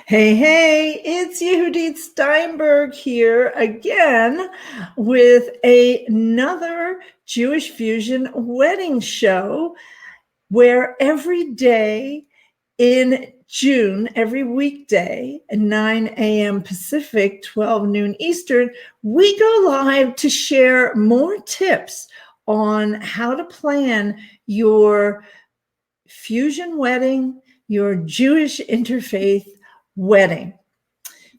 Hey, it's Yehudit Steinberg here again with another Jewish Fusion wedding show where every day in June, every weekday at 9 a.m. Pacific, 12 noon Eastern, we go live to share more tips on how to plan your fusion wedding, your Jewish interfaith wedding.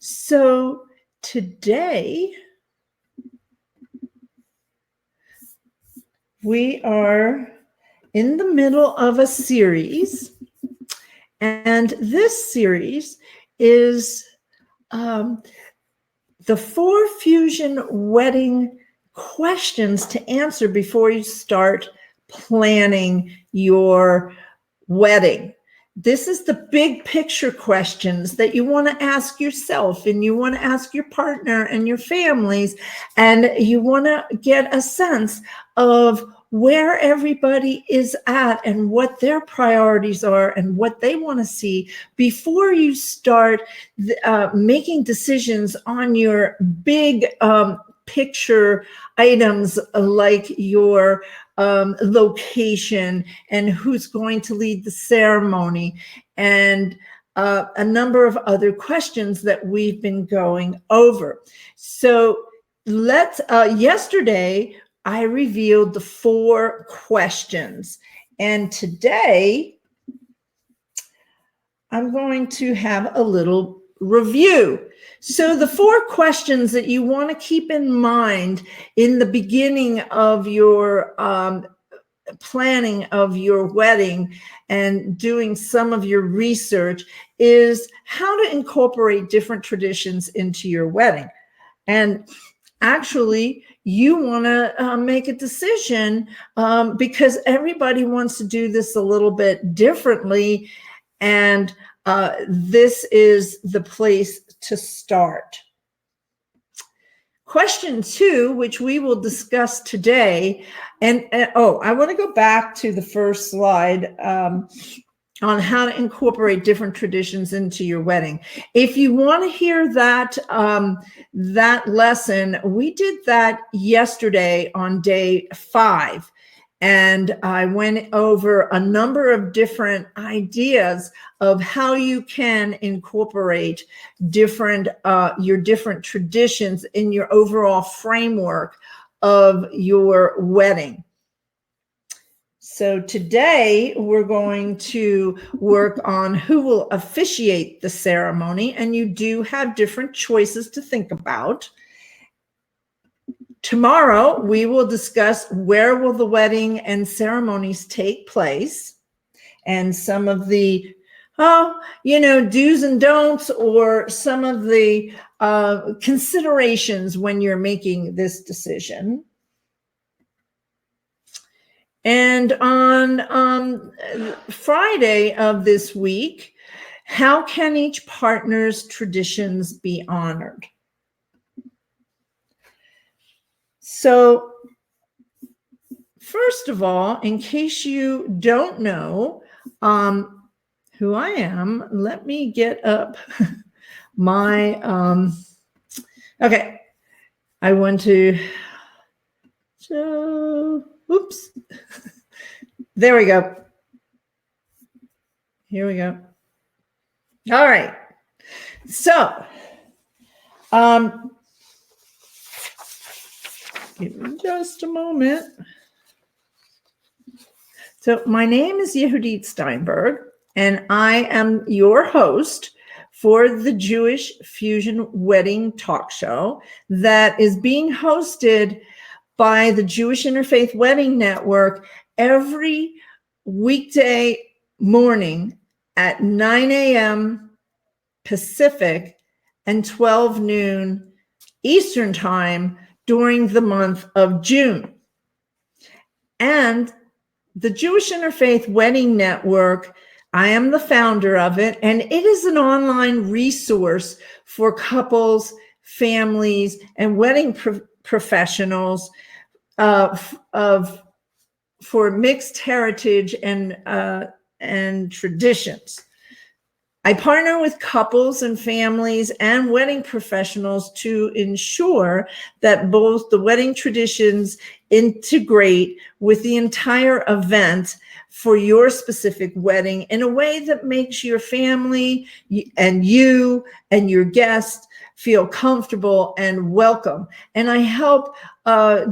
So today we are in the middle of a series, and this series is the 4 fusion wedding questions to answer before you start planning your wedding. This is the big picture questions that you want to ask yourself and you want to ask your partner and your families, and you want to get a sense of where everybody is at and what their priorities are and what they want to see before you start making decisions on your big picture items like your location and who's going to lead the ceremony and a number of other questions that we've been going over. So yesterday I revealed the 4 questions, and today I'm going to have a little review. So the 4 questions that you want to keep in mind in the beginning of your planning of your wedding and doing some of your research is how to incorporate different traditions into your wedding. And actually, you want to make a decision because everybody wants to do this a little bit differently, and this is the place to start. Question 2, which we will discuss today, and I want to go back to the first slide on how to incorporate different traditions into your wedding. If you want to hear that that lesson, we did that yesterday on day 5. And I went over a number of different ideas of how you can incorporate your different traditions in your overall framework of your wedding. So today we're going to work on who will officiate the ceremony, and you do have different choices to think about. Tomorrow, we will discuss where will the wedding and ceremonies take place and some of the, do's and don'ts, or some of the considerations when you're making this decision. And on Friday of this week, how can each partner's traditions be honored? So, first of all, in case you don't know who I am, let me get up my, okay, I want to, oops, there we go. Here we go. All right, so, give me just a moment. So my name is Yehudit Steinberg, and I am your host for the Jewish Fusion Wedding Talk Show that is being hosted by the Jewish Interfaith Wedding Network every weekday morning at 9 a.m. Pacific and 12 noon Eastern Time during the month of June. And the Jewish Interfaith Wedding Network, I am the founder of it, and it is an online resource for couples, families, and wedding professionals for mixed heritage and traditions. I partner with couples and families and wedding professionals to ensure that both the wedding traditions integrate with the entire event for your specific wedding in a way that makes your family and you and your guests feel comfortable and welcome. And I help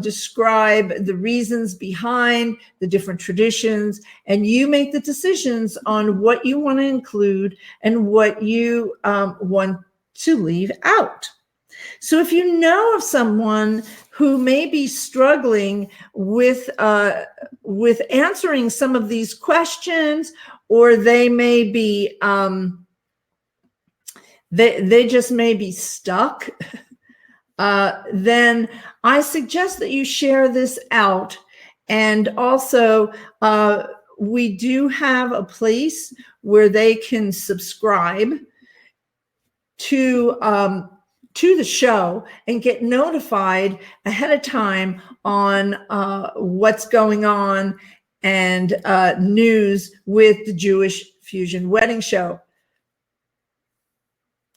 describe the reasons behind the different traditions, and you make the decisions on what you want to include and what you want to leave out. So if you know of someone who may be struggling with answering some of these questions, or they may be they just may be stuck, then I suggest that you share this out. And also, we do have a place where they can subscribe to the show and get notified ahead of time on what's going on and news with the Jewish Fusion Wedding Show.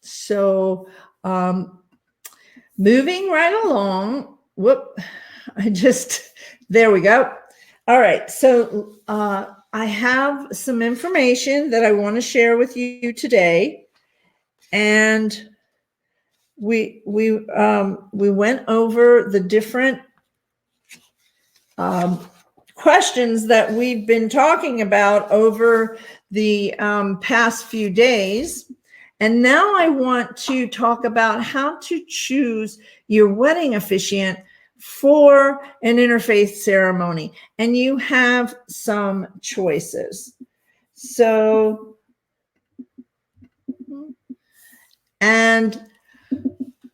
So moving right along, there we go. All right, so I have some information that I want to share with you today, and we went over the different questions that we've been talking about over the past few days. And now I want to talk about how to choose your wedding officiant for an interfaith ceremony. And you have some choices. So, and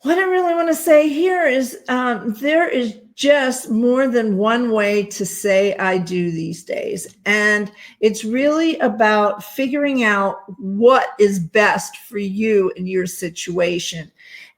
what I really want to say here is there is just more than one way to say I do these days. And it's really about figuring out what is best for you in your situation.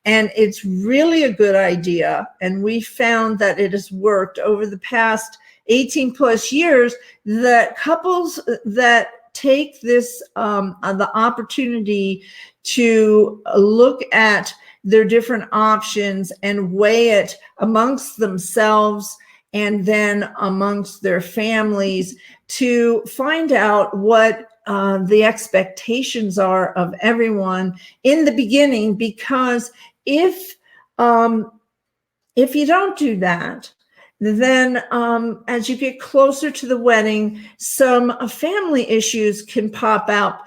And it's really a good idea. And we found that it has worked over the past 18 plus years, that couples that take this, the opportunity to look at their different options and weigh it amongst themselves and then amongst their families to find out what the expectations are of everyone in the beginning. Because if you don't do that, then as you get closer to the wedding, some family issues can pop out,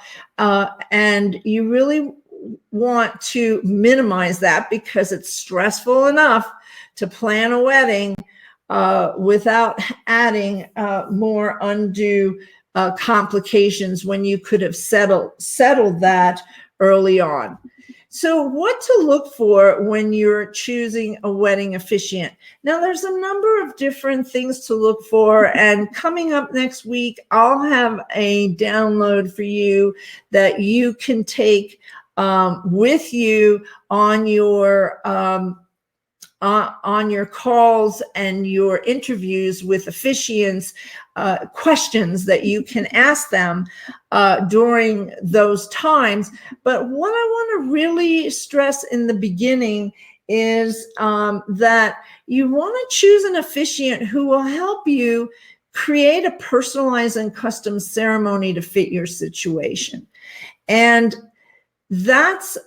and you really want to minimize that, because it's stressful enough to plan a wedding without adding more undue complications when you could have settled that early on. So what to look for when you're choosing a wedding officiant? Now, there's a number of different things to look for, and coming up next week, I'll have a download for you that you can take with you on your calls and your interviews with officiants, questions that you can ask them during those times. But what I want to really stress in the beginning is that you want to choose an officiant who will help you create a personalized and custom ceremony to fit your situation. And that's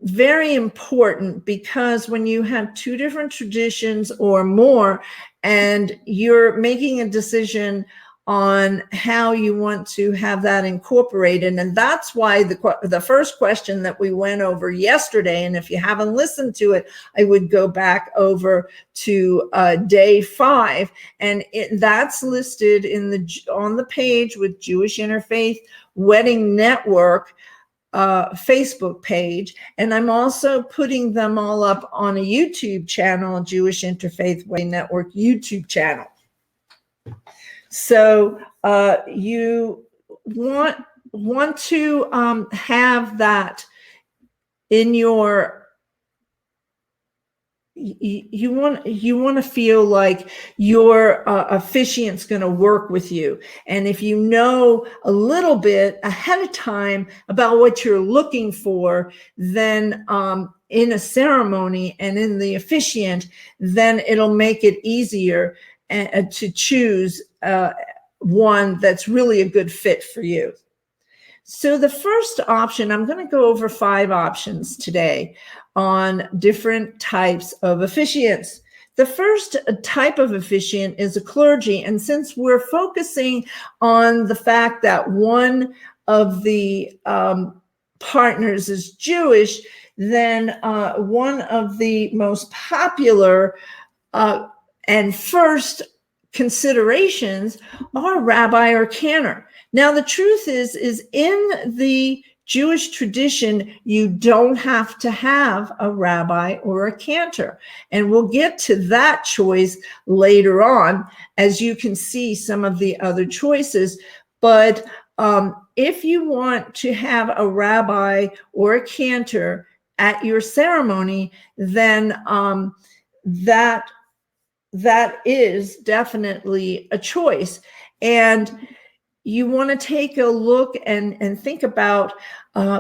very important, because when you have two different traditions or more, and you're making a decision on how you want to have that incorporated. And that's why the first question that we went over yesterday, and if you haven't listened to it, I would go back over to day 5, and that's listed on the page with Jewish Interfaith Wedding Network Facebook page. And I'm also putting them all up on a YouTube channel, Jewish Interfaith Wedding Network YouTube channel. So you want to have that in your you want to feel like your officiant's going to work with you. And if you know a little bit ahead of time about what you're looking for, then in a ceremony and in the officiant, then it'll make it easier to choose one that's really a good fit for you. So the first option, I'm going to go over 5 options today on different types of officiants. The first type of officiant is a clergy. And since we're focusing on the fact that one of the partners is Jewish, then one of the most popular and first considerations are rabbi or cantor. Now, the truth is in the Jewish tradition, you don't have to have a rabbi or a cantor. And we'll get to that choice later on, as you can see some of the other choices. But if you want to have a rabbi or a cantor at your ceremony, then that is definitely a choice. And you want to take a look and think about,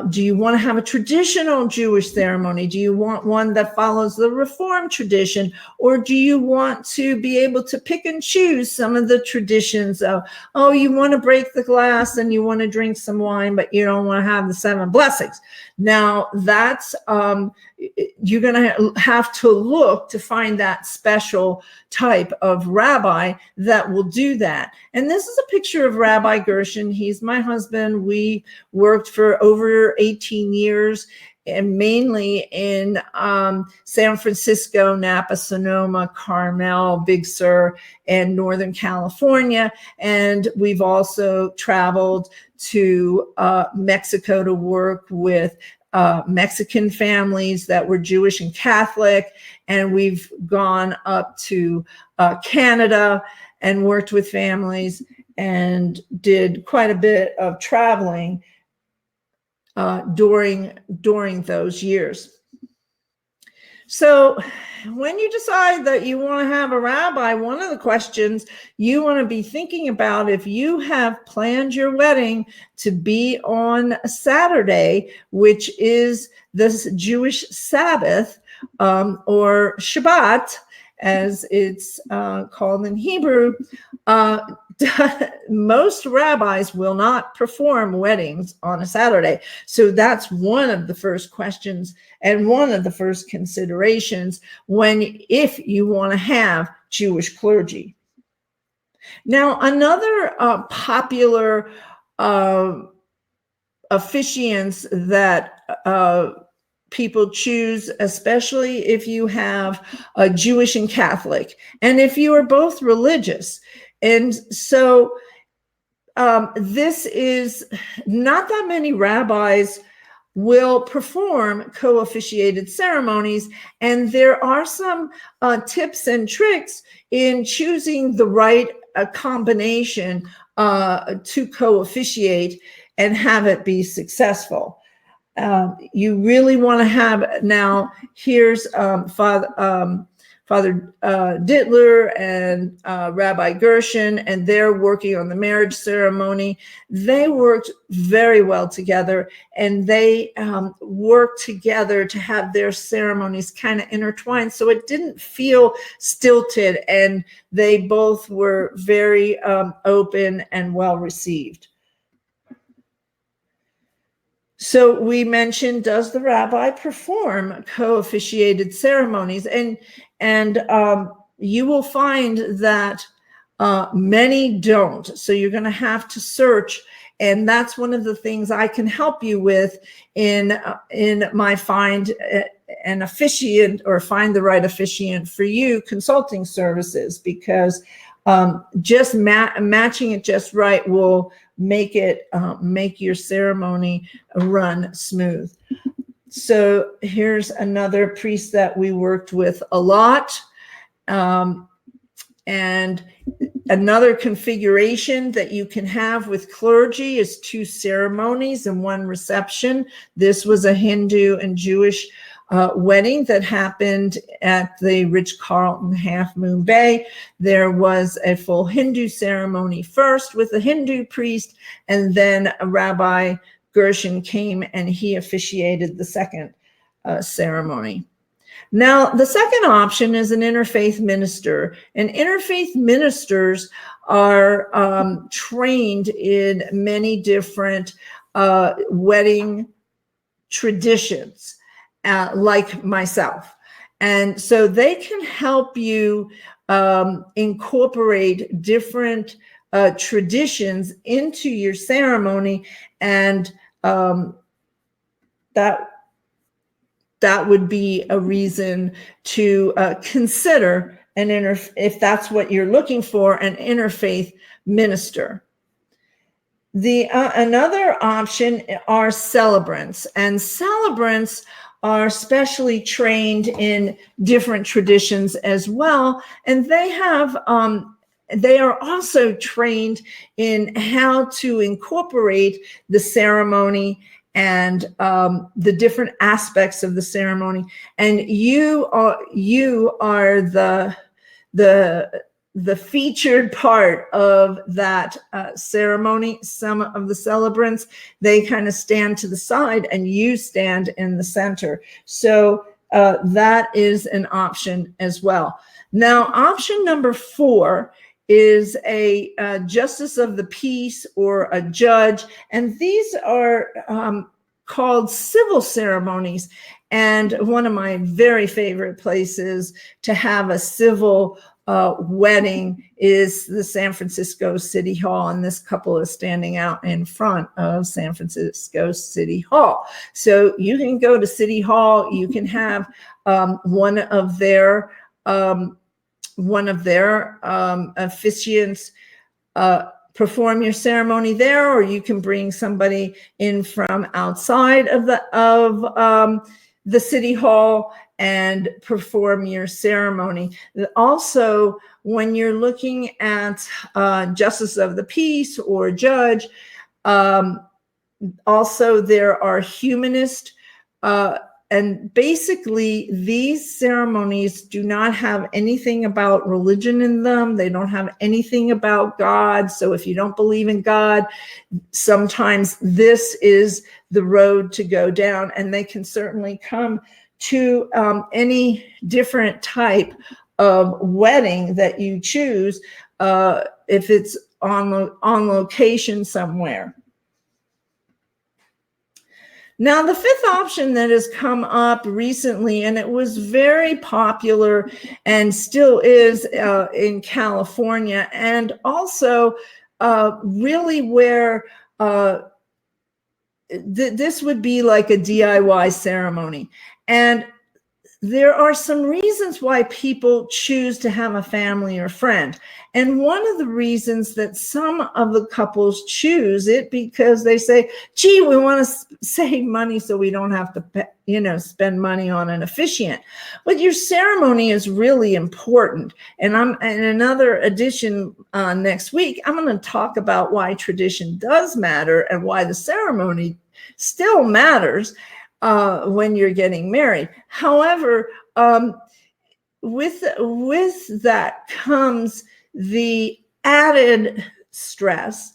do you want to have a traditional Jewish ceremony? Do you want one that follows the Reform tradition? Or do you want to be able to pick and choose some of the traditions of, oh, you want to break the glass and you want to drink some wine, but you don't want to have the 7 blessings. Now, that's, you're going to have to look to find that special type of rabbi that will do that. And this is a picture of Rabbi Gershon. He's my husband. We worked for over 18 years, and mainly in San Francisco, Napa, Sonoma, Carmel, Big Sur, and Northern California. And we've also traveled to Mexico to work with Mexican families that were Jewish and Catholic. And we've gone up to Canada and worked with families and did quite a bit of traveling during those years. So when you decide that you want to have a rabbi, one of the questions you want to be thinking about, if you have planned your wedding to be on a Saturday, which is this Jewish Sabbath, or Shabbat, as it's called in Hebrew, most rabbis will not perform weddings on a Saturday. So that's one of the first questions and one of the first considerations if you want to have Jewish clergy. Now, another popular officiants that people choose, especially if you have a Jewish and Catholic, and if you are both religious. And so this is not that many rabbis will perform co-officiated ceremonies. And there are some tips and tricks in choosing the right combination to co-officiate and have it be successful. You really want to have, now here's Father Dittler and Rabbi Gershon, and they're working on the marriage ceremony. They worked very well together, and they worked together to have their ceremonies kind of intertwined, so it didn't feel stilted, and they both were very open and well received. So we mentioned, does the rabbi perform co-officiated ceremonies? And you will find that many don't. So you're going to have to search. And that's one of the things I can help you with in my Find an Officiant or Find the Right Officiant for You consulting services, because just matching it just right will make your ceremony run smooth. So here's another priest that we worked with a lot. And another configuration that you can have with clergy is 2 ceremonies and 1 reception. This was a Hindu and Jewish wedding that happened at the Ritz-Carlton Half Moon Bay. There was a full Hindu ceremony first with a Hindu priest, and then Rabbi Gershon came and he officiated the second ceremony. Now, the second option is an interfaith minister, and interfaith ministers are trained in many different wedding traditions, like myself. And so they can help you incorporate different traditions into your ceremony, and that would be a reason to consider if that's what you're looking for, an interfaith minister. Another option are celebrants, and celebrants are specially trained in different traditions as well, and they are also trained in how to incorporate the ceremony and the different aspects of the ceremony. And you are the featured part of that ceremony. Some of the celebrants, they kind of stand to the side and you stand in the center. So that is an option as well. Now, option number 4 is a justice of the peace or a judge. And these are called civil ceremonies. And one of my very favorite places to have a civil wedding is the San Francisco City Hall. And this couple is standing out in front of San Francisco City Hall. So you can go to City Hall, you can have one of their officiants perform your ceremony there, or you can bring somebody in from outside of the City Hall and perform your ceremony. Also, when you're looking at justice of the peace or judge, also there are humanist, and basically these ceremonies do not have anything about religion in them. They don't have anything about God. So if you don't believe in God, sometimes this is the road to go down, and they can certainly come to any different type of wedding that you choose, if it's on location somewhere. Now, the fifth option that has come up recently, and it was very popular and still is in California, and also really where this would be like a DIY ceremony. And there are some reasons why people choose to have a family or friend. And one of the reasons that some of the couples choose it, because they say, gee, we want to save money so we don't have to, spend money on an officiant. But your ceremony is really important. And in another edition next week, I'm going to talk about why tradition does matter and why the ceremony still matters when you're getting married. However, with that comes the added stress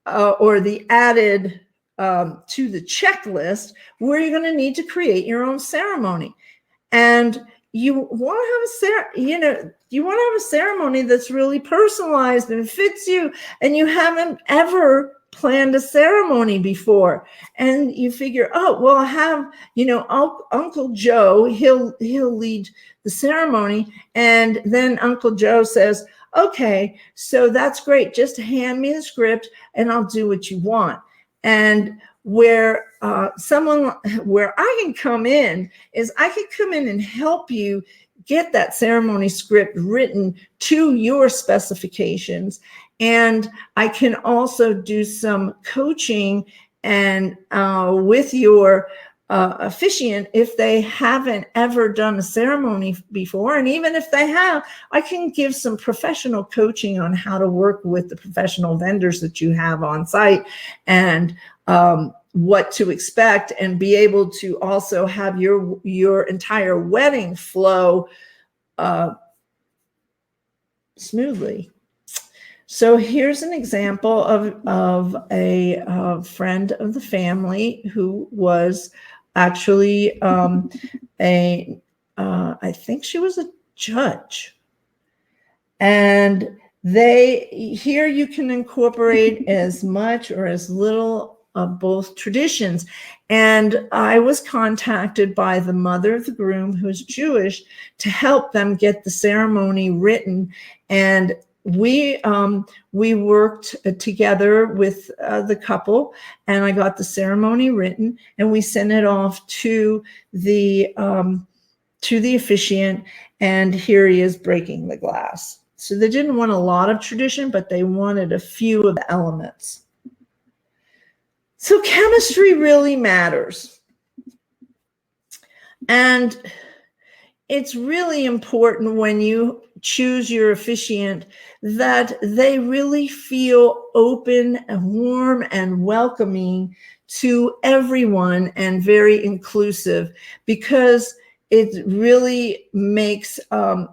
or the added to the checklist, where you're going to need to create your own ceremony. And you want to have a ceremony that's really personalized and fits you, and you haven't ever planned a ceremony before, and you figure, oh, well, I have, Uncle Joe, he'll lead the ceremony, and then Uncle Joe says, okay, so that's great, just hand me the script and I'll do what you want. And where I can come in is I can come in and help you get that ceremony script written to your specifications. And I can also do some coaching and with your officiant if they haven't ever done a ceremony before. And even if they have, I can give some professional coaching on how to work with the professional vendors that you have on site and what to expect and be able to also have your entire wedding flow smoothly. So here's an example of a friend of the family who was actually I think she was a judge. And here you can incorporate as much or as little of both traditions. And I was contacted by the mother of the groom, who's Jewish, to help them get the ceremony written. And we worked together with the couple, and I got the ceremony written, and we sent it off to the officiant, and here he is breaking the glass. So they didn't want a lot of tradition, but they wanted a few of the elements. So chemistry really matters. And it's really important when you choose your officiant that they really feel open and warm and welcoming to everyone and very inclusive, because it really makes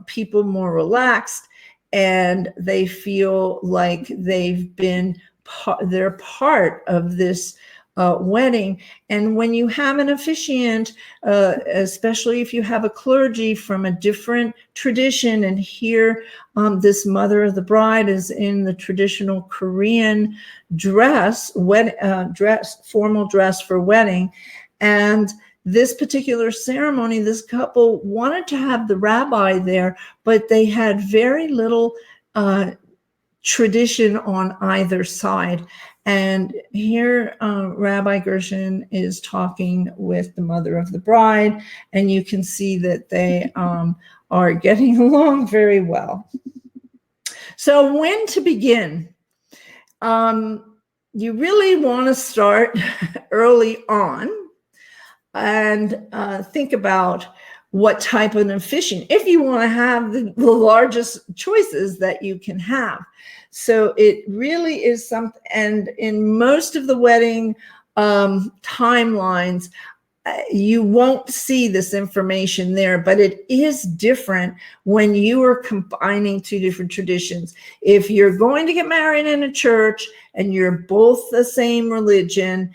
people more relaxed, and they feel like they're part of this wedding. And when you have an officiant, especially if you have a clergy from a different tradition, and here this mother of the bride is in the traditional Korean formal dress for wedding, and this particular ceremony, this couple wanted to have the rabbi there, but they had very little tradition on either side. And here Rabbi Gershon is talking with the mother of the bride, and you can see that they are getting along very well. So when to begin? You really want to start early on and think about what type of an officiant, if you want to have the largest choices that you can have. So it really is something, and in most of the wedding timelines, you won't see this information there, but it is different when you are combining two different traditions. If you're going to get married in a church and you're both the same religion,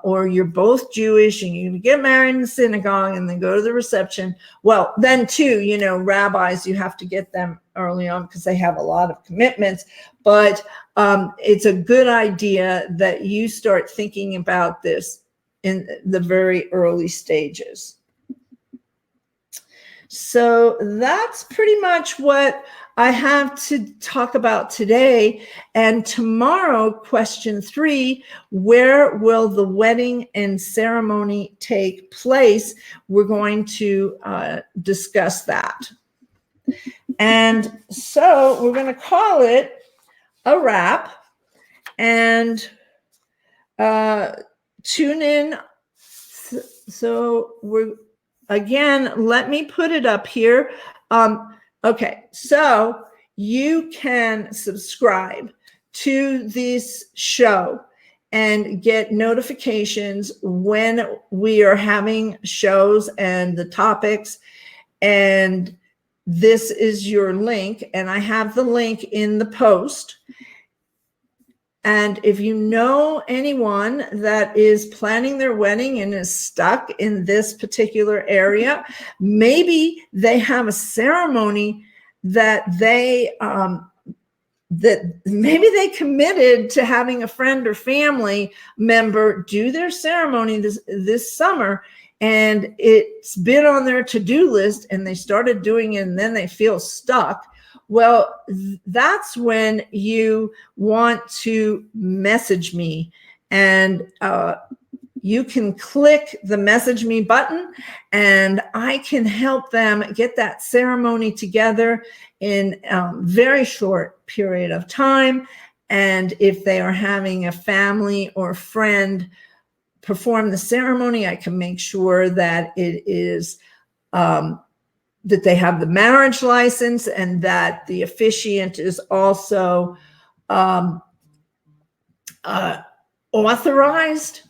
or you're both Jewish and you get married in the synagogue and then go to the reception, well, then too, rabbis, you have to get them early on because they have a lot of commitments. But it's a good idea that you start thinking about this in the very early stages. So that's pretty much what I have to talk about today. And tomorrow, question 3, where will the wedding and ceremony take place? We're going to discuss that. And so we're going to call it a wrap, and tune in. So let me put it up here. Okay, so you can subscribe to this show and get notifications when we are having shows and the topics. And this is your link, and I have the link in the post. And if you know anyone that is planning their wedding and is stuck in this particular area, maybe they have a ceremony that maybe they committed to having a friend or family member do their ceremony this summer, and it's been on their to-do list and they started doing it and then they feel stuck. Well, that's when you want to message me, and you can click the message me button, and I can help them get that ceremony together in a very short period of time. And if they are having a family or friend perform the ceremony, I can make sure that it is that they have the marriage license, and that the officiant is also authorized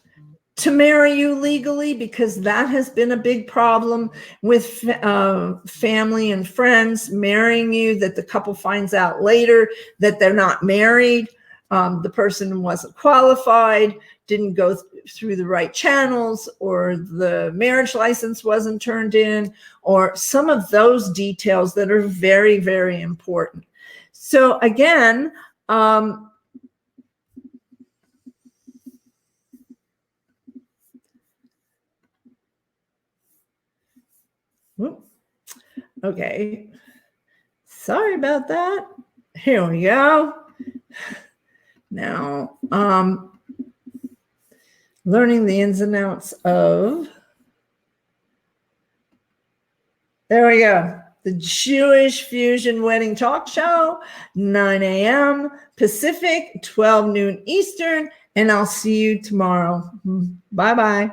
to marry you legally, because that has been a big problem with family and friends marrying you, that the couple finds out later that they're not married. The person wasn't qualified, didn't go through the right channels, or the marriage license wasn't turned in, or some of those details that are very, very important. So again, okay, sorry about that. Here we go. Now, learning the ins and outs of, there we go, the Jewish Fusion Wedding Talk Show, 9 a.m. Pacific, 12 noon Eastern, and I'll see you tomorrow. Bye-bye.